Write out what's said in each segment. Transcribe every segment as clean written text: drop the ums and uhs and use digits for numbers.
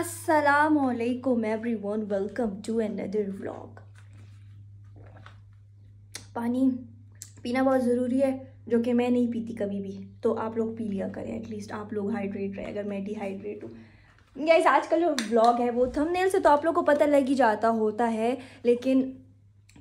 अस्सलामुअलैकुम everyone, welcome to another vlog. पानी पीना बहुत ज़रूरी है, जो कि मैं नहीं पीती कभी भी, तो आप लोग पी लिया करें, एटलीस्ट आप लोग हाइड्रेट रहे। अगर मैं डिहाइड्रेट हूँ गाइस, आजकल जो व्लॉग है वो थंबनेल से तो आप लोग को पता लग ही जाता होता है, लेकिन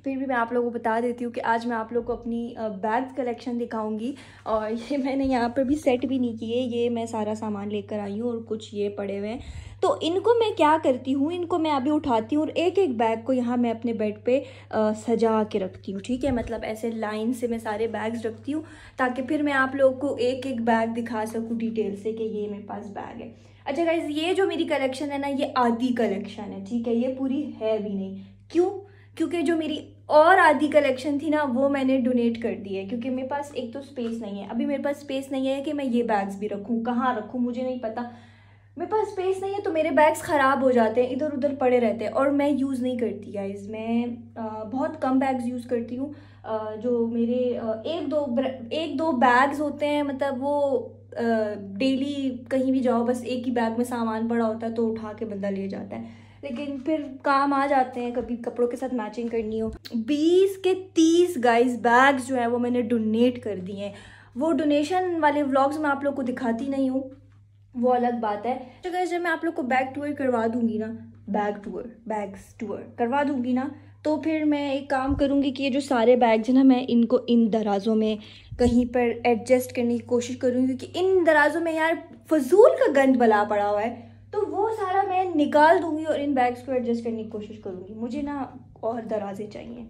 फिर भी मैं आप लोगों को बता देती हूँ कि आज मैं आप लोग को अपनी बैग कलेक्शन दिखाऊंगी। और ये मैंने यहाँ पर भी सेट भी नहीं किए, ये मैं सारा सामान लेकर आई हूँ और कुछ ये पड़े हुए हैं। तो इनको मैं क्या करती हूँ, इनको मैं अभी उठाती हूँ और एक एक बैग को यहाँ मैं अपने बेड पे सजा के रखती हूँ। ठीक है, मतलब ऐसे लाइन से मैं सारे बैग्स रखती हूँ ताकि फिर मैं आप लोग को एक एक बैग दिखा सकूँ डिटेल से कि ये मेरे पास बैग है। अच्छा गाइज, ये जो मेरी कलेक्शन है ना, ये आधी कलेक्शन है, ठीक है, ये पूरी है भी नहीं। क्यों? क्योंकि जो मेरी और आधी कलेक्शन थी ना, वो मैंने डोनेट कर दी है, क्योंकि मेरे पास एक तो स्पेस नहीं है। अभी मेरे पास स्पेस नहीं है कि मैं ये बैग्स भी रखूँ, कहाँ रखूँ मुझे नहीं पता। मेरे पास स्पेस नहीं है तो मेरे बैग्स ख़राब हो जाते हैं, इधर उधर पड़े रहते हैं, और मैं यूज़ नहीं करती गाइस। मैं बहुत कम बैग्स यूज़ करती हूँ। जो मेरे एक दो बैग्स होते हैं, मतलब वो डेली कहीं भी जाओ बस एक ही बैग में सामान पड़ा होता है तो उठा के बंदा ले जाता है, लेकिन फिर काम आ जाते हैं, कभी कपड़ों के साथ मैचिंग करनी हो। 20 के 30 गाइस बैग्स जो है वो मैंने डोनेट कर दिए हैं। वो डोनेशन वाले व्लॉग्स में आप लोग को दिखाती नहीं हूँ, वो अलग बात है। तो गाइस, जब मैं आप लोग को बैग टूर करवा दूंगी ना, बैग्स टूर करवा दूंगी ना, तो फिर मैं एक काम करूंगी कि ये जो सारे बैग्स हैं ना, मैं इनको इन दराजों में कहीं पर एडजस्ट करने की कोशिश करूंगी, क्योंकि इन दराजों में यार फजूल का गंद बला पड़ा हुआ है, तो वो सारा मैं निकाल दूंगी और इन बैग्स को एडजस्ट करने की कोशिश करूंगी। मुझे ना और दराजे चाहिए।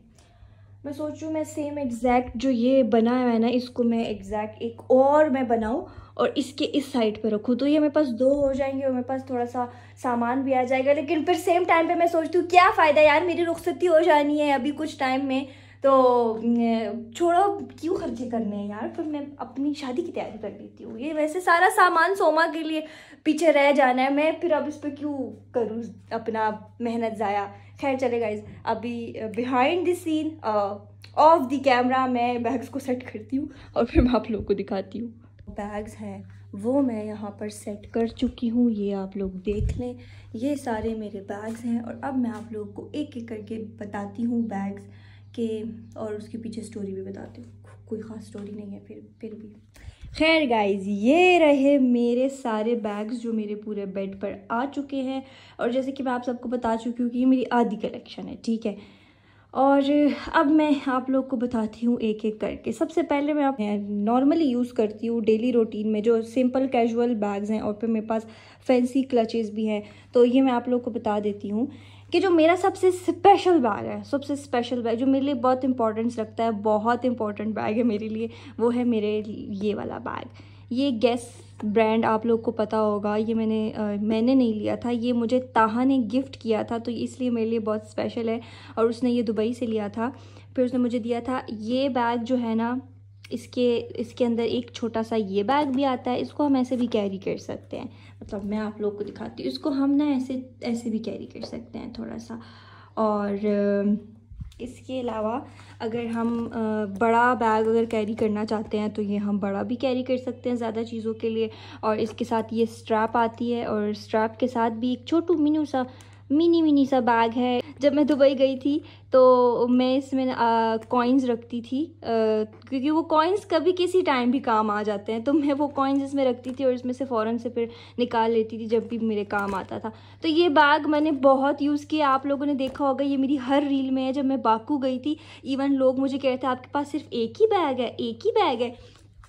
मैं सोच रही हूँ मैं सेम एग्जैक्ट जो ये बना हुआ है ना, इसको मैं एग्जैक्ट एक और मैं बनाऊँ और इसके इस साइड पे रखूँ, तो ये मेरे पास दो हो जाएंगे और मेरे पास थोड़ा सा सामान भी आ जाएगा। लेकिन फिर सेम टाइम पे मैं सोचती हूँ क्या फ़ायदा यार, मेरी रुखसती हो जानी है अभी कुछ टाइम में, तो छोड़ो, क्यों खर्चे करने हैं यार, फिर मैं अपनी शादी की तैयारी कर लेती हूँ। ये वैसे सारा सामान सोमा के लिए पीछे रह जाना है, मैं फिर अब इस पर क्यों करूँ अपना मेहनत ज़ाया। खैर चले गाइज, अभी behind the scene of the camera मैं बैग्स को सेट करती हूँ और फिर मैं आप लोगों को दिखाती हूँ। बैग्स हैं वो मैं यहाँ पर सेट कर चुकी हूँ, ये आप लोग देख लें, ये सारे मेरे बैग्स हैं। और अब मैं आप लोगों को एक एक करके बताती हूँ बैग्स के, और उसके पीछे स्टोरी भी बताती हूँ। कोई ख़ास स्टोरी नहीं है फिर भी। खैर गाइज, ये रहे मेरे सारे बैग्स जो मेरे पूरे बेड पर आ चुके हैं, और जैसे कि मैं आप सबको बता चुकी हूँ कि ये मेरी आधी कलेक्शन है, ठीक है। और अब मैं आप लोग को बताती हूँ एक एक करके। सबसे पहले मैं नॉर्मली यूज़ करती हूँ डेली रूटीन में जो सिंपल कैजुअल बैग्स हैं, और फिर मेरे पास फैंसी क्लचेस भी हैं, तो ये मैं आप लोग को बता देती हूँ कि जो मेरा सबसे स्पेशल बैग जो मेरे लिए बहुत इंपॉर्टेंस रखता है, बहुत इंपॉर्टेंट बैग है मेरे लिए, वो है मेरे ये वाला बैग। ये गेस ब्रांड आप लोग को पता होगा, ये मैंने नहीं लिया था, ये मुझे ताहा ने गिफ्ट किया था, तो इसलिए मेरे लिए बहुत स्पेशल है। और उसने ये दुबई से लिया था, फिर उसने मुझे दिया था। ये बैग जो है ना, इसके अंदर एक छोटा सा ये बैग भी आता है, इसको हम ऐसे भी कैरी कर सकते हैं, मतलब मैं आप लोग को दिखाती हूँ, इसको हम ना ऐसे भी कैरी कर सकते हैं थोड़ा सा। और इसके अलावा अगर हम बड़ा बैग अगर कैरी करना चाहते हैं तो ये हम बड़ा भी कैरी कर सकते हैं ज़्यादा चीज़ों के लिए। और इसके साथ ये स्ट्रैप आती है, और स्ट्रैप के साथ भी एक छोटू मिनी सा बैग है। जब मैं दुबई गई थी तो मैं इसमें कॉइन्स रखती थी, क्योंकि वो कॉइन्स कभी किसी टाइम भी काम आ जाते हैं, तो मैं वो कॉइन्स इसमें रखती थी और इसमें से फ़ौरन से फिर निकाल लेती थी जब भी मेरे काम आता था। तो ये बैग मैंने बहुत यूज़ किया, आप लोगों ने देखा होगा, ये मेरी हर रील में है। जब मैं बाकू गई थी, इवन लोग मुझे कह रहे थे आपके पास सिर्फ एक ही बैग है।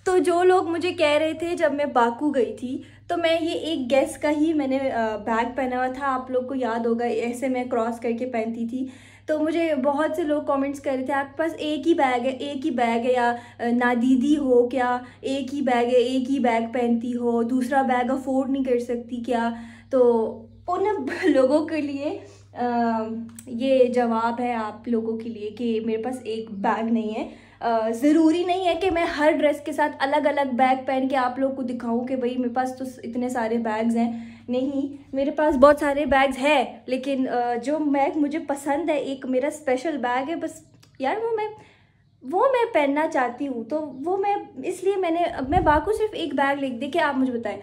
तो जो लोग मुझे कह रहे थे जब मैं बाकू गई थी, तो मैं ये एक गेस का ही मैंने बैग पहना हुआ था, आप लोग को याद होगा, ऐसे मैं क्रॉस करके पहनती थी। तो मुझे बहुत से लोग कमेंट्स कर रहे थे आपके पास एक ही बैग है, या ना दीदी हो क्या, एक ही बैग पहनती हो, दूसरा बैग अफोर्ड नहीं कर सकती क्या। तो उन लोगों के लिए ये जवाब है आप लोगों के लिए कि मेरे पास एक बैग नहीं है। ज़रूरी नहीं है कि मैं हर ड्रेस के साथ अलग अलग बैग पहन के आप लोग को दिखाऊं कि भाई मेरे पास तो इतने सारे बैग्स हैं। नहीं, मेरे पास बहुत सारे बैग्स हैं, लेकिन जो बैग मुझे पसंद है, एक मेरा स्पेशल बैग है बस यार, वो मैं वो मैं पहनना चाहती हूँ। तो वो इसलिए मैं बाकी सिर्फ एक बैग लिख देखिए, आप मुझे बताएं,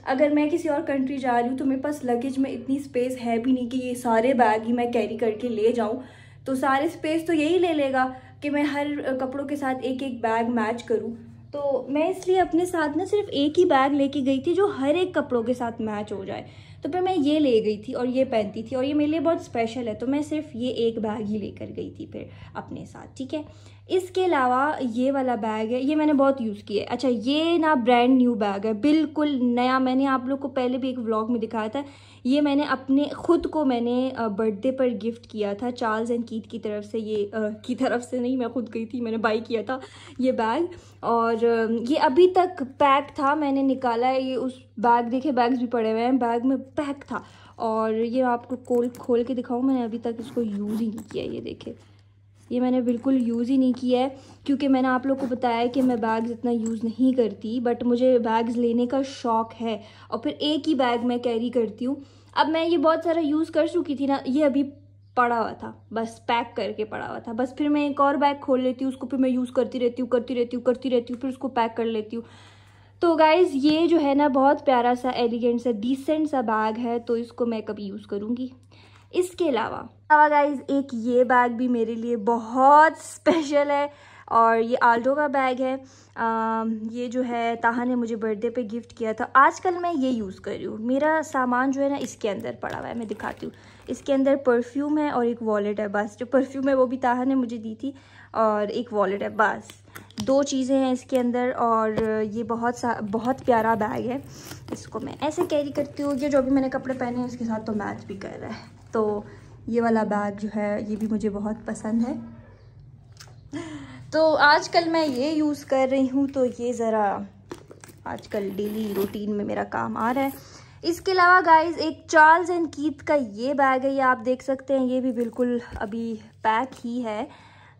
अगर मैं किसी और कंट्री जा रही हूँ तो मेरे पास लगेज में इतनी स्पेस है भी नहीं कि ये सारे बैग ही मैं कैरी करके ले जाऊँ। तो सारे स्पेस तो यही ले लेगा कि मैं हर कपड़ों के साथ एक एक बैग मैच करूँ। तो मैं इसलिए अपने साथ ना सिर्फ एक ही बैग लेके गई थी जो हर एक कपड़ों के साथ मैच हो जाए। तो फिर मैं ये ले गई थी और ये पहनती थी और ये मेरे लिए बहुत स्पेशल है, तो मैं सिर्फ ये एक बैग ही लेकर गई थी फिर अपने साथ, ठीक है। इसके अलावा ये वाला बैग है, ये मैंने बहुत यूज़ किया है। अच्छा, ये ना ब्रांड न्यू बैग है, बिल्कुल नया। मैंने आप लोग को पहले भी एक व्लॉग में दिखाया था। ये मैंने अपने खुद को बर्थडे पर गिफ्ट किया था चार्ल्स एंड कीथ की तरफ से। ये की तरफ से नहीं, मैं खुद गई थी, मैंने बाई किया था ये बैग। और ये अभी तक पैक था, मैंने निकाला है ये उस बैग, देखे बैग्स भी पड़े हुए हैं, बैग में पैक था। और ये आपको खोल के दिखाऊँ, मैंने अभी तक इसको यूज़ ही नहीं किया। ये देखे, ये मैंने बिल्कुल यूज़ ही नहीं किया है, क्योंकि मैंने आप लोग को बताया कि मैं बैग्स इतना यूज़ नहीं करती, बट मुझे बैग्स लेने का शौक़ है और फिर एक ही बैग मैं कैरी करती हूँ। अब मैं ये बहुत सारा यूज़ कर चुकी थी ना, ये अभी पड़ा हुआ था, बस पैक करके पड़ा हुआ था, बस फिर मैं एक और बैग खोल लेती हूँ, उसको फिर मैं यूज़ करती रहती हूँ, फिर उसको पैक कर लेती हूँ। तो गाइज़, ये जो है ना बहुत प्यारा सा, एलिगेंट सा, डिसेंट सा बैग है, तो इसको मैं कभी यूज़ करूँगी। इसके अलावा गाइज़ एक ये बैग भी मेरे लिए बहुत स्पेशल है और ये आल्टो का बैग है। ये जो है ताहा ने मुझे बर्थडे पे गिफ्ट किया था। आजकल मैं ये यूज़ कर रही हूँ। मेरा सामान जो है ना इसके अंदर पड़ा हुआ है, मैं दिखाती हूँ। इसके अंदर परफ्यूम है और एक वॉलेट है, बस। जो परफ्यूम है वो भी ताहा ने मुझे दी थी और एक वॉलेट है, बस 2 चीज़ें हैं इसके अंदर। और ये बहुत प्यारा बैग है, इसको मैं ऐसे कैरी करती हूँ। ये जो भी मैंने कपड़े पहने हैं इसके साथ तो मैच भी कर रहा है। तो ये वाला बैग जो है ये भी मुझे बहुत पसंद है, तो आजकल मैं ये यूज़ कर रही हूँ। तो ये ज़रा आजकल डेली रूटीन में मेरा काम आ रहा है। इसके अलावा गाइज़ एक चार्ल्स एंड कीथ का ये बैग है, ये आप देख सकते हैं, ये भी बिल्कुल अभी पैक ही है।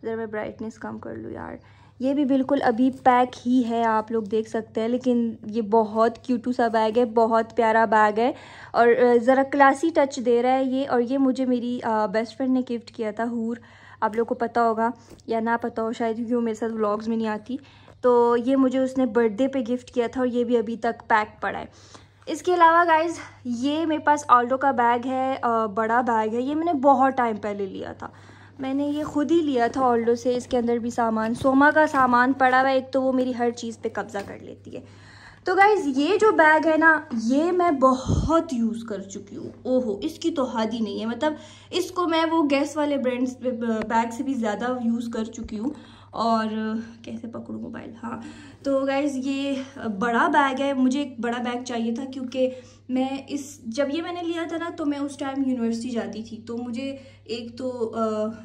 ज़रा मैं ब्राइटनेस कम कर लूँ यार, ये भी बिल्कुल अभी पैक ही है, आप लोग देख सकते हैं। लेकिन ये बहुत क्यूटू सा बैग है, बहुत प्यारा बैग है और ज़रा क्लासी टच दे रहा है ये। और ये मुझे मेरी बेस्ट फ्रेंड ने गिफ्ट किया था, हूर, आप लोग को पता होगा या ना पता हो शायद, क्योंकि वो मेरे साथ व्लॉग्स में नहीं आती। तो ये मुझे उसने बर्थडे पे गिफ्ट किया था और ये भी अभी तक पैक पड़ा है। इसके अलावा गाइज़ ये मेरे पास आल्टो का बैग है, बड़ा बैग है। ये मैंने बहुत टाइम पहले लिया था, मैंने ये खुद ही लिया था ऑल्डो से। इसके अंदर भी सामान, सोमा का सामान पड़ा हुआ है एक, तो वो मेरी हर चीज़ पे कब्जा कर लेती है। तो गाइज़ ये जो बैग है ना, ये मैं बहुत यूज़ कर चुकी हूँ। ओहो, इसकी तो हद ही नहीं है, मतलब इसको मैं वो गैस वाले ब्रांड्स बैग से भी ज़्यादा यूज़ कर चुकी हूँ। और कैसे पकड़ूँ मोबाइल, हाँ। तो गाइज़ ये बड़ा बैग है, मुझे एक बड़ा बैग चाहिए था, क्योंकि मैं जब ये मैंने लिया था ना, तो मैं उस टाइम यूनिवर्सिटी जाती थी, तो मुझे एक तो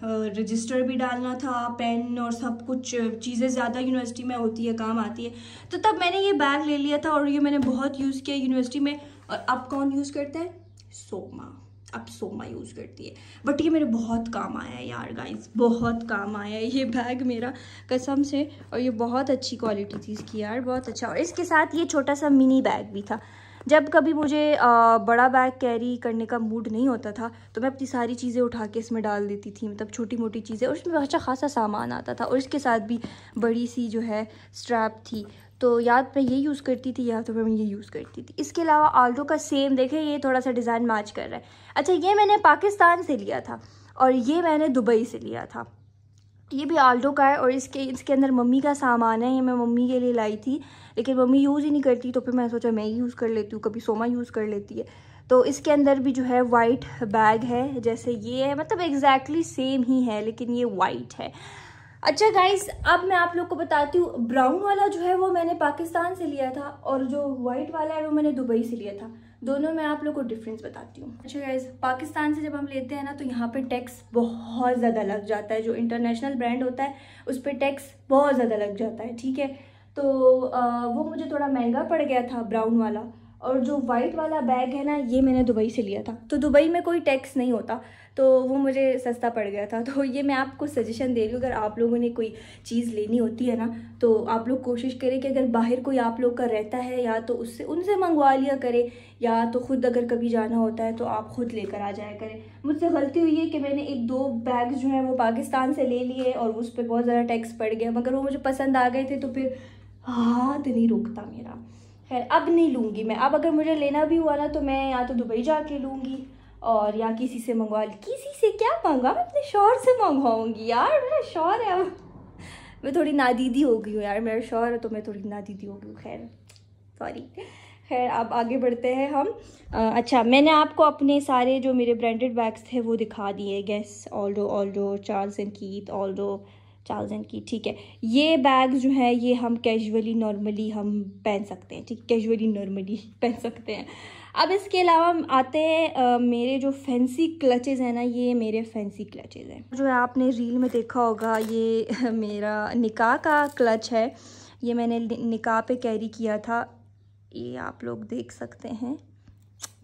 रजिस्टर भी डालना था, पेन और सब कुछ चीज़ें ज़्यादा यूनिवर्सिटी में होती है, काम आती है। तो तब मैंने ये बैग ले लिया था और ये मैंने बहुत यूज़ किया यूनिवर्सिटी में। और अब कौन यूज़ करता है? सोमा। अब सोमा यूज़ करती है, बट ये मेरे बहुत काम आया है यार गाइस, बहुत काम आया है ये बैग मेरा, कसम से। और ये बहुत अच्छी क्वालिटी थी इसकी यार, बहुत अच्छा। और इसके साथ ये छोटा सा मिनी बैग भी था। जब कभी मुझे बड़ा बैग कैरी करने का मूड नहीं होता था, तो मैं अपनी सारी चीज़ें उठा के इसमें डाल देती थी, मतलब छोटी मोटी चीज़ें, और इसमें अच्छा खासा सामान आता था। और इसके साथ भी बड़ी सी जो है स्ट्रैप थी, तो या मैं ये यूज़ करती थी या तो मैं ये यूज़ करती थी। इसके अलावा आल्टो का सेम देखें, ये थोड़ा सा डिज़ाइन मैच कर रहा है। अच्छा, ये मैंने पाकिस्तान से लिया था और ये मैंने दुबई से लिया था। ये भी आल्टो का है और इसके अंदर मम्मी का सामान है, ये मैं मम्मी के लिए लाई थी, लेकिन मम्मी यूज़ ही नहीं करती, तो फिर मैं सोचा मैं ही यूज़ कर लेती हूँ, कभी सोमा यूज़ कर लेती है। तो इसके अंदर भी जो है वाइट बैग है, जैसे ये है, मतलब एग्जैक्टली सेम ही है, लेकिन ये वाइट है। अच्छा गाइस, अब मैं आप लोग को बताती हूँ, ब्राउन वाला जो है वो मैंने पाकिस्तान से लिया था और जो वाइट वाला है वो मैंने दुबई से लिया था। दोनों में आप लोग को डिफरेंस बताती हूँ। अच्छा गाइस, पाकिस्तान से जब हम लेते हैं ना, तो यहाँ पे टैक्स बहुत ज़्यादा लग जाता है। जो इंटरनेशनल ब्रांड होता है उस पर टैक्स बहुत ज़्यादा लग जाता है, ठीक है। तो वो मुझे थोड़ा महंगा पड़ गया था ब्राउन वाला, और जो वाइट वाला बैग है ना, ये मैंने दुबई से लिया था। तो दुबई में कोई टैक्स नहीं होता, तो वो मुझे सस्ता पड़ गया था। तो ये मैं आपको सजेशन दे रही हूँ, अगर आप लोगों ने कोई चीज़ लेनी होती है ना, तो आप लोग कोशिश करें कि अगर बाहर कोई आप लोग का रहता है या तो उनसे मंगवा लिया करें, या तो ख़ुद अगर कभी जाना होता है तो आप ख़ुद लेकर आ जाया करें। मुझसे गलती हुई है कि मैंने 1-2 बैग्स जो हैं वो पाकिस्तान से ले लिए और उस पर बहुत ज़्यादा टैक्स पड़ गया, मगर वो मुझे पसंद आ गए थे तो फिर हाथ नहीं रुकता मेरा। खैर अब नहीं लूँगी मैं। अब अगर मुझे लेना भी हुआ ना तो मैं या तो दुबई जाके लूँगी और या किसी से मंगवा ली। किसी से क्या मंगवा, मैं अपने शौहर से मंगवाऊँगी यार, मेरा शौहर है। अब मैं थोड़ी नादीदी हो गई हूँ यार, मेरा शौहर है तो मैं थोड़ी नादीदी हो गई हूँ। खैर सॉरी। खैर अब आगे बढ़ते हैं हम। अच्छा, मैंने आपको अपने सारे जो मेरे ब्रांडेड बैग्स थे वो दिखा दिए। Guess, Aldo, Charles and Keith, ठीक है। ये बैग जो है ये हम कैजुअली नॉर्मली हम पहन सकते हैं, ठीक, कैजुअली नॉर्मली पहन सकते हैं। अब इसके अलावा आते हैं मेरे जो फैंसी क्लचेज़ हैं ना, ये मेरे फैंसी क्लचेज़ हैं। जो है आपने रील में देखा होगा, ये मेरा निकाह का क्लच है। ये मैंने निकाह पे कैरी किया था, ये आप लोग देख सकते हैं।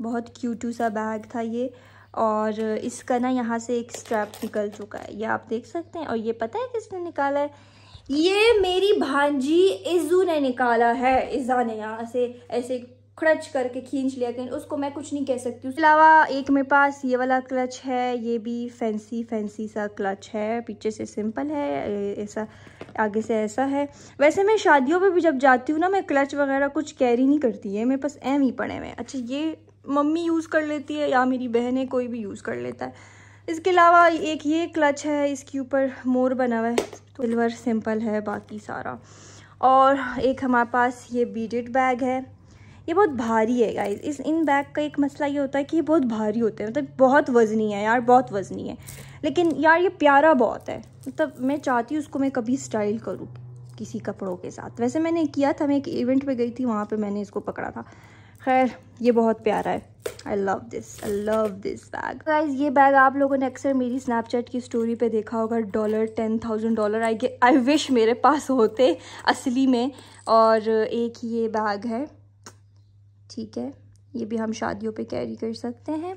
बहुत क्यूटू सा बैग था ये, और इसका ना यहाँ से एक स्ट्रैप निकल चुका है, ये आप देख सकते हैं। और ये पता है किसने निकाला है? ये मेरी भांजी इज़ू ने निकाला है। इज़ा ने यहाँ से ऐसे खड़च करके खींच लिया, कहीं उसको मैं कुछ नहीं कह सकती। उसके अलावा एक मेरे पास ये वाला क्लच है, ये भी फैंसी सा क्लच है। पीछे से सिंपल है ऐसा, आगे से ऐसा है। वैसे मैं शादियों पे भी जब जाती हूँ ना, मैं क्लच वगैरह कुछ कैरी नहीं करती है, मेरे पास एम ही पड़े हुए। अच्छा, ये मम्मी यूज़ कर लेती है या मेरी बहन है, कोई भी यूज़ कर लेता है। इसके अलावा एक ये क्लच है, इसके ऊपर मोर बना हुआ है, सिल्वर सिंपल है बाकी सारा। और एक हमारे पास ये बीडेड बैग है, ये बहुत भारी है गाइस। इन बैग का एक मसला ये होता है कि ये बहुत भारी होते हैं, मतलब बहुत वज़नी है यार, बहुत वज़नी है। लेकिन यार ये प्यारा बहुत है, मतलब मैं चाहती हूँ उसको मैं कभी स्टाइल करूँ किसी कपड़ों के साथ। वैसे मैंने किया था, मैं एक इवेंट पे गई थी, वहाँ पे मैंने इसको पकड़ा था। खैर ये बहुत प्यारा है। I love this bag guys. ये बैग आप लोगों ने अक्सर मेरी स्नैपचैट की स्टोरी पे देखा होगा। $10,000 आई विश मेरे पास होते असली में। और एक ये बैग है, ठीक है, ये भी हम शादियों पे कैरी कर सकते हैं।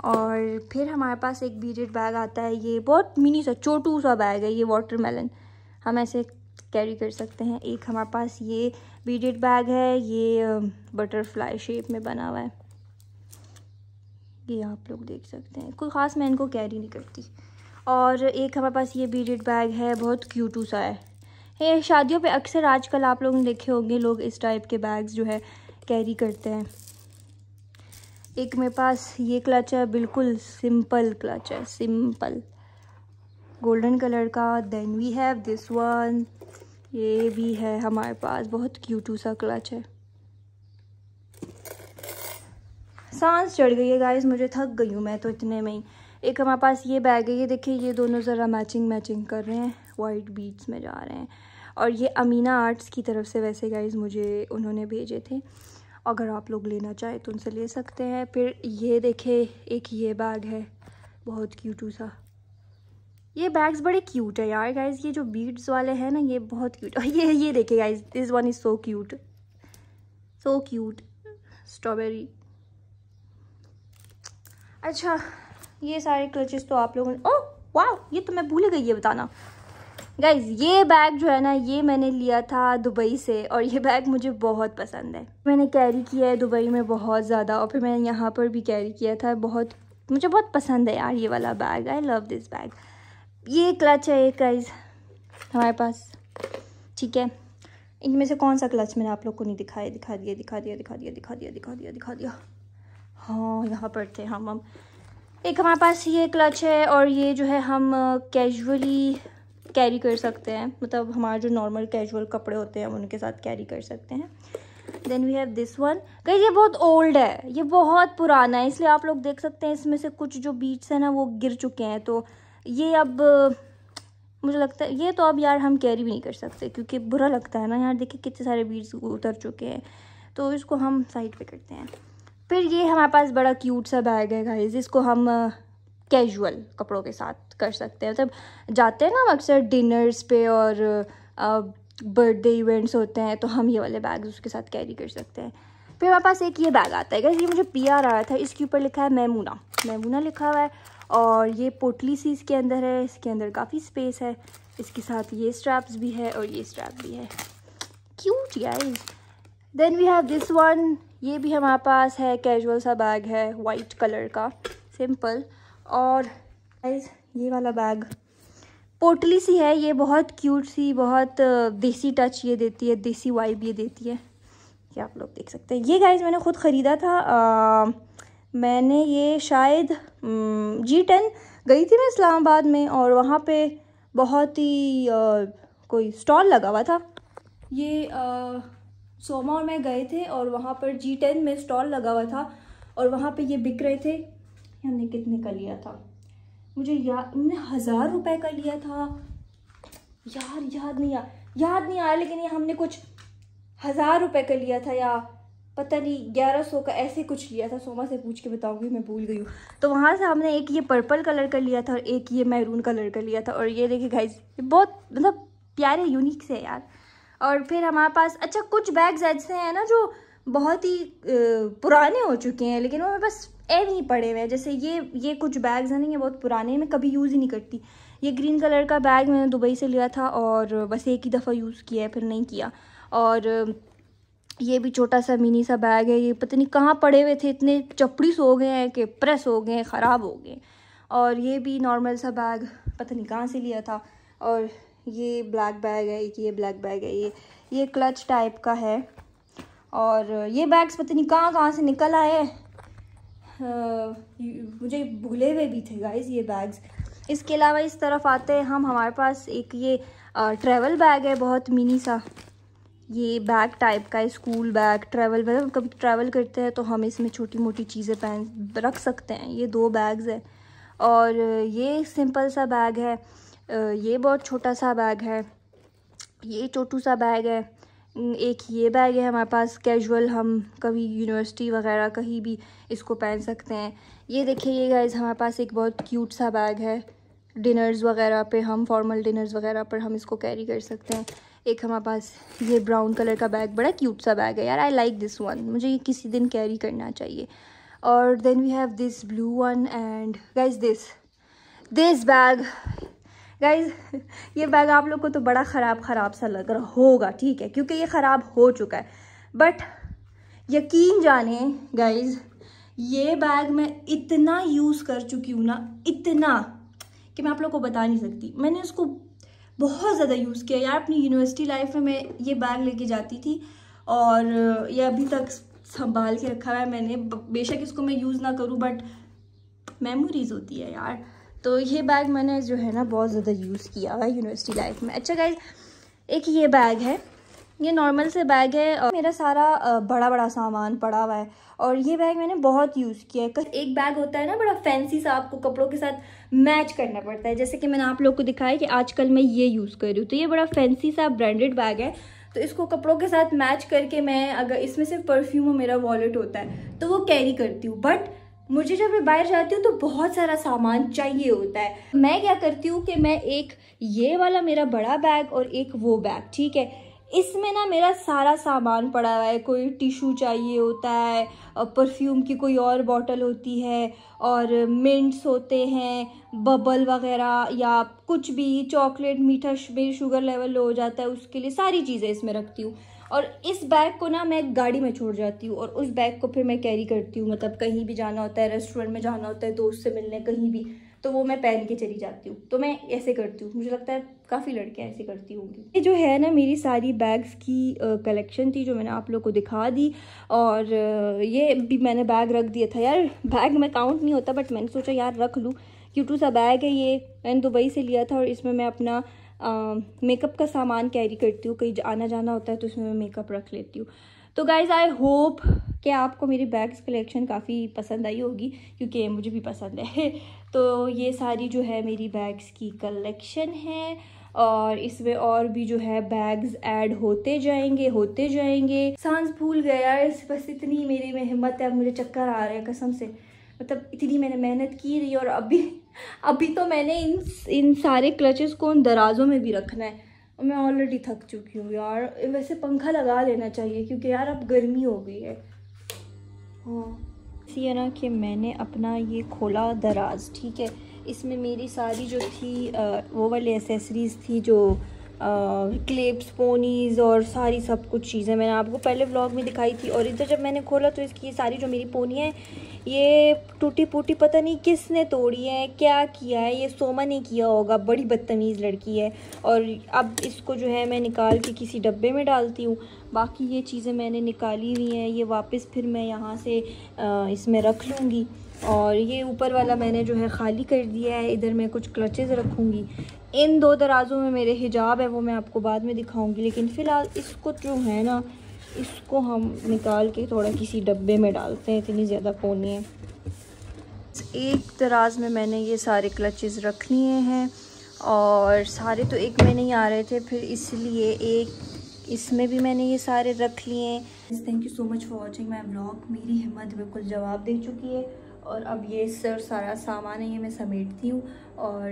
और फिर हमारे पास एक बीडेड बैग आता है, ये बहुत मिनी सा छोटू सा बैग है, ये वाटरमेलन हम ऐसे कैरी कर सकते हैं। एक हमारे पास ये बीडेड बैग है, ये बटरफ्लाई शेप में बना हुआ है, ये आप लोग देख सकते हैं। कोई ख़ास मैं इनको कैरी नहीं करती। और एक हमारे पास ये बीडेड बैग है, बहुत क्यूटू सा है। ये शादियों पे अक्सर आजकल आप लोगों ने देखे होंगे, लोग इस टाइप के बैग्स जो है कैरी करते हैं। एक मेरे पास ये क्लच है, बिल्कुल सिंपल क्लच है, सिंपल गोल्डन कलर का। Then we have this one, ये भी है हमारे पास, बहुत क्यूटू सा क्लच है। सांस चढ़ गई है गाइस, मुझे थक गई हूँ मैं तो इतने में ही। एक हमारे पास ये बैग है, ये देखिए, ये दोनों ज़रा मैचिंग कर रहे हैं, वाइट बीट्स में जा रहे हैं। और ये अमीना आर्ट्स की तरफ से वैसे गाइस मुझे उन्होंने भेजे थे, अगर आप लोग लेना चाहें तो उनसे ले सकते हैं। फिर ये देखे, एक ये बैग है, बहुत क्यूटू सा। ये बैग्स बड़े क्यूट है यार गाइस, ये जो बीड्स वाले हैं ना, ये बहुत क्यूट। ये देखिए guys, this one is so cute strawberry. अच्छा, ये सारे क्लचेस तो आप लोगों ने, ओह वाह, ये तो मैं भूल गई ये बताना गाइज। ये बैग जो है ना, ये मैंने लिया था दुबई से, और ये बैग मुझे बहुत पसंद है। मैंने कैरी किया है दुबई में बहुत ज़्यादा, और फिर मैंने यहाँ पर भी कैरी किया था। मुझे बहुत पसंद है यार ये वाला bag, I love this bag. ये क्लच है एक गाइज हमारे पास, ठीक है। इनमें से कौन सा क्लच मैंने आप लोग को नहीं दिखाया? दिखा दिया। हाँ, यहाँ पर थे हम। एक हमारे पास ये क्लच है, और ये जो है हम कैजुअली कैरी कर सकते हैं, मतलब हमारे जो नॉर्मल कैजुअल कपड़े होते हैं उनके साथ कैरी कर सकते हैं। Then we have this one guys, ये बहुत ओल्ड है, ये बहुत पुराना है, इसलिए आप लोग देख सकते हैं इसमें से कुछ जो बीट्स हैं ना वो गिर चुके हैं। तो ये अब मुझे लगता है ये तो अब यार हम कैरी भी नहीं कर सकते, क्योंकि बुरा लगता है ना यार, देखिए कितने सारे बीट्स उतर चुके हैं। तो इसको हम साइड पे करते हैं। फिर ये हमारे पास बड़ा क्यूट सा बैग है गाइस, इसको हम कैजुअल कपड़ों के साथ कर सकते हैं। मतलब जाते हैं ना हम अक्सर डिनर्स पे और बर्थडे इवेंट्स होते हैं, तो हम ये वाले बैग्स उसके साथ कैरी कर सकते हैं। फिर हमारे पास एक ये बैग आता है गाइस, ये मुझे PR आया था, इसके ऊपर लिखा है मैमूना, मैमूना लिखा हुआ है और ये पोटली सी इसके अंदर है, इसके अंदर काफ़ी स्पेस है, इसके साथ ये स्ट्रैप्स भी है और ये स्ट्रैप भी है, cute guys. Then we have this one, ये भी हमारे पास है, कैजुअल सा बैग है वाइट कलर का, सिंपल। और गाइस ये वाला बैग पोटली सी है, ये बहुत क्यूट सी, बहुत देसी टच ये देती है, देसी वाइब ये देती है, ये आप लोग देख सकते हैं। ये गाइस मैंने खुद ख़रीदा था, मैंने ये शायद G10 गई थी मैं इस्लामाबाद में, और वहाँ पे बहुत ही कोई स्टॉल लगा हुआ था। ये सोमा और मैं गए थे और वहाँ पर G10 में स्टॉल लगा हुआ था और वहाँ पे ये बिक रहे थे। हमने कितने का लिया था, मुझे हमने 1000 रुपये का लिया था यार, याद नहीं आया, लेकिन ये हमने कुछ 1000 रुपये का लिया था या पता नहीं 1100 का ऐसे कुछ लिया था। सोमा से पूछ के बताऊंगी, मैं भूल गई हूँ। तो वहाँ से हमने एक ये पर्पल कलर का लिया था और एक ये मैरून कलर का लिया था। और ये देखिए गाइस, ये बहुत मतलब प्यारे यूनिक से यार। और फिर हमारे पास अच्छा कुछ बैग्स ऐसे हैं ना जो बहुत ही पुराने हो चुके हैं, लेकिन वो मेरे पास एव नहीं पड़े हुए हैं। जैसे ये कुछ बैग्स हैं ना, ये बहुत पुराने हैं, मैं कभी यूज़ ही नहीं करती। ये ग्रीन कलर का बैग मैंने दुबई से लिया था और बस एक ही दफ़ा यूज़ किया है, फिर नहीं किया। और ये भी छोटा सा मिनी सा बैग है, ये पता नहीं कहाँ पड़े हुए थे, इतने चपड़ी हो गए हैं कि प्रेस हो गए हैं, ख़राब हो गए। और ये भी नॉर्मल सा बैग पता नहीं कहाँ से लिया था। और ये ब्लैक बैग है, एक ये ब्लैक बैग है, ये क्लच टाइप का है। और ये बैग्स पता नहीं कहाँ से निकल आए, मुझे भूले हुए भी थे गाइस ये बैग्स। इसके अलावा इस तरफ आते हैं हम, हमारे पास एक ये ट्रैवल बैग है, बहुत मिनी सा, ये बैग टाइप का है, स्कूल बैग, ट्रैवल बैग। कभी ट्रैवल करते हैं तो हम इसमें छोटी मोटी चीज़ें पहन रख सकते हैं। ये 2 बैग्स है। और ये सिंपल सा बैग है, ये बहुत छोटा सा बैग है, ये छोटू सा बैग है। एक ये बैग है हमारे पास, कैजुअल, हम कभी यूनिवर्सिटी वगैरह कहीं भी इसको पहन सकते हैं। ये देखिए ये गाइस हमारे पास एक बहुत क्यूट सा बैग है, डिनर्स वगैरह पे, हम फॉर्मल डिनर्स वगैरह पर हम इसको कैरी कर सकते हैं। एक हमारे पास ये ब्राउन कलर का बैग, बड़ा क्यूट सा बैग है यार, आई लाइक दिस वन, मुझे ये किसी दिन कैरी करना चाहिए। और then we have this blue one and guys this bag guys, ये बैग आप लोग को तो बड़ा ख़राब सा लग रहा होगा, ठीक है, क्योंकि ये ख़राब हो चुका है। बट यकीन जाने गाइस, ये बैग मैं इतना यूज़ कर चुकी हूँ ना, इतना कि मैं आप लोग को बता नहीं सकती। मैंने उसको बहुत ज़्यादा यूज़ किया यार अपनी यूनिवर्सिटी लाइफ में। मैं ये बैग लेके जाती थी और ये अभी तक संभाल के रखा है मैंने। बेशक इसको मैं यूज़ ना करूँ, बट मेमोरीज होती है यार। तो ये बैग मैंने जो है ना बहुत ज़्यादा यूज़ किया हुआ है यूनिवर्सिटी लाइफ में। अच्छा गाइस, एक ये बैग है, ये नॉर्मल से बैग है और मेरा सारा बड़ा सामान पड़ा हुआ है। और ये बैग मैंने बहुत यूज़ किया है। एक बैग होता है ना बड़ा फैंसी सा, आपको कपड़ों के साथ मैच करना पड़ता है, जैसे कि मैंने आप लोग को दिखाया कि आजकल मैं ये यूज़ कर रही हूँ। तो ये बड़ा फैंसी सा ब्रांडेड बैग है, तो इसको कपड़ों के साथ मैच करके मैं, अगर इसमें सिर्फ परफ्यूम और मेरा वॉलेट होता है तो वो कैरी करती हूँ। बट मुझे जब मैं बाहर जाती हूँ तो बहुत सारा सामान चाहिए होता है। मैं क्या करती हूँ कि मैं एक ये वाला मेरा बड़ा बैग और एक वो बैग, ठीक है, इसमें ना मेरा सारा सामान पड़ा हुआ है। कोई टिशू चाहिए होता है, परफ्यूम की कोई और बॉटल होती है, और मिंट्स होते हैं, बबल वगैरह या कुछ भी, चॉकलेट, मीठा, मेरी शुगर लेवल लो हो जाता है, उसके लिए सारी चीज़ें इसमें रखती हूँ। और इस बैग को ना मैं गाड़ी में छोड़ जाती हूँ और उस बैग को फिर मैं कैरी करती हूँ। मतलब कहीं भी जाना होता है, रेस्टोरेंट में जाना होता है, दोस्त से मिलने, कहीं भी, तो वो मैं पहन के चली जाती हूँ। तो मैं ऐसे करती हूँ, मुझे लगता है काफ़ी लड़कियाँ ऐसे करती होंगी। ये जो है ना मेरी सारी बैग्स की कलेक्शन थी जो मैंने आप लोग को दिखा दी। और ये भी मैंने बैग रख दिया था यार, बैग में काउंट नहीं होता, बट मैंने सोचा यार रख लूँ। क्यूटू सा बैग है ये, मैंने दुबई से लिया था और इसमें मैं अपना मेकअप का सामान कैरी करती हूँ। कहीं आना जाना होता है तो इसमें मैं मेकअप रख लेती हूँ। तो गाइज़ आई होप कि आपको मेरी बैग्स कलेक्शन काफ़ी पसंद आई होगी, क्योंकि मुझे भी पसंद है। तो ये सारी जो है मेरी बैग्स की कलेक्शन है, और इसमें और भी जो है बैग्स ऐड होते जाएंगे। सांस भूल गया यार, बस इतनी मेरी में हिम्मत है। अब मुझे चक्कर आ रहे हैं कसम से, मतलब इतनी मैंने मेहनत की रही। और अभी तो मैंने इन सारे क्लचेस को उन दराजों में भी रखना है और मैं ऑलरेडी थक चुकी हूँ यार। वैसे पंखा लगा लेना चाहिए क्योंकि यार अब गर्मी हो गई है। हाँ सी है ना कि मैंने अपना ये खोला दराज, ठीक है। इसमें मेरी सारी जो थी वो वाली एसेसरीज़ थी, जो क्लिप्स, पोनीज़ और सारी सब कुछ चीज़ें मैंने आपको पहले व्लॉग में दिखाई थी। और इधर जब मैंने खोला तो इसकी सारी जो मेरी पोनी है ये टूटी फूटी, पता नहीं किसने तोड़ी है, क्या किया है, ये सोमा ने किया होगा, बड़ी बदतमीज़ लड़की है। और अब इसको जो है मैं निकाल के किसी डब्बे में डालती हूँ। बाकी ये चीज़ें मैंने निकाली हुई हैं, ये वापस फिर मैं यहाँ से इसमें रख लूँगी। और ये ऊपर वाला मैंने जो है ख़ाली कर दिया है, इधर मैं कुछ क्लचेज़ रखूँगी। इन 2 दराज़ों में मेरे हिजाब है, वो मैं आपको बाद में दिखाऊँगी। लेकिन फ़िलहाल इसको जो है ना, इसको हम निकाल के थोड़ा किसी डब्बे में डालते हैं, इतनी ज़्यादा पोनी है। एक दराज में मैंने ये सारे क्लचेज़ रख लिए हैं और सारे तो एक में नहीं आ रहे थे, फिर इसलिए एक इसमें भी मैंने ये सारे रख लिए हैं। Thank you so much for watching my vlog. मेरी हिम्मत बिल्कुल जवाब दे चुकी है और अब ये सारा सामान है ये मैं समेटती हूँ। और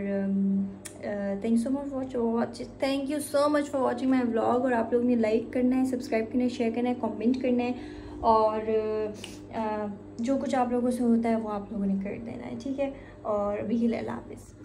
thank you so much for watching my vlog. और आप लोगों ने लाइक करना है, सब्सक्राइब करना है, शेयर करना है, कमेंट करना है और जो कुछ आप लोगों से होता है वो आप लोगों ने कर देना है, ठीक है। और अभी के लिए अल्लाह हाफ़िज़।